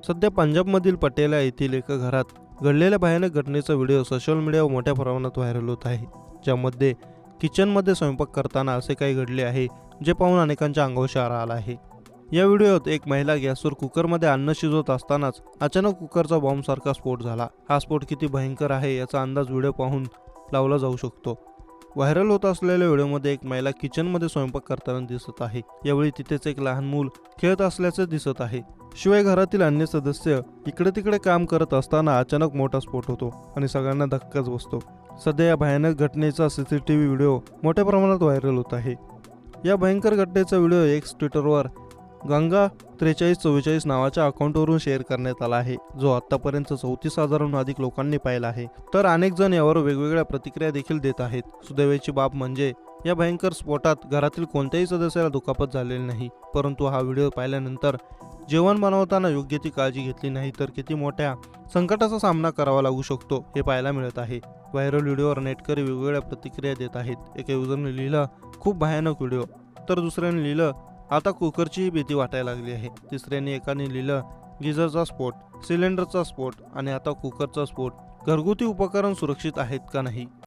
सध्या पंजाबमधील पटियाला येथील एका घरात घडलेल्या भयानक घटनेचा व्हिडिओ सोशल मीडियावर मोठ्या प्रमाणात व्हायरल होत आहे, ज्यामध्ये किचनमध्ये स्वयंपाक करताना असे काही घडले आहे जे पाहून अनेकांच्या अंगावर शहारा आला आहे। या व्हिडिओत एक महिला गॅसवर कुकरमध्ये अन्न शिजवत असतानाच अचानक कुकरचा बॉम्बसारखा स्फोट झाला। हा स्फोट किती भयंकर आहे याचा अंदाज व्हिडिओ पाहून लावला जाऊ शकतो। व्हायरल होत असलेल्या व्हिडिओमध्ये एक महिला किचनमध्ये स्वयंपाक करताना दिसत आहे। यावेळी तिथेच एक लहान मूल खेळत असल्याचे दिसत आहे। शिवाय घरातील अन्य सदस्य इकडे तिकडे काम करत असताना अचानक मोठा स्फोट होतो आणि सगळ्यांना धक्काच बसतो। सध्या या भयानक घटनेचा सीसीटीव्ही व्हिडिओ मोठ्या प्रमाणात व्हायरल होत आहे। या भयंकर घटनेचा व्हिडिओ एक्स ट्विटरवर गंगा 4344 नावाच्या अकाउंटवरून शेअर करण्यात आला आहे, जो आतापर्यंत 34,000हून अधिक लोकांनी पाहिला आहे। तर अनेक जण यावर वेगवेगळ्या प्रतिक्रिया देखील देत आहेत। सुदैवाची बाब म्हणजे या भयंकर स्फोटात घरातील कोणत्याही सदस्याला दुखापत झालेली नाही, परंतु हा व्हिडिओ पाहिल्यानंतर जेवण बनवताना योग्य ती काळजी घेतली नाही तर किती मोठ्या संकटाचा सामना करावा लागू शकतो हे पाहायला मिळत आहे। व्हायरल व्हिडिओवर नेटकरी वेगवेगळ्या प्रतिक्रिया देत आहेत। एका युजरने लिहिलं, खूप भयानक व्हिडिओ, तर दुसऱ्याने लिहिलं, आता कुकरचीही भीती वाटायला लागली आहे। तिसऱ्याने एकाने लिहिलं, गिझरचा स्फोट, सिलेंडरचा स्फोट आणि आता कुकरचा स्फोट, घरगुती उपकरण सुरक्षित आहेत का नाही।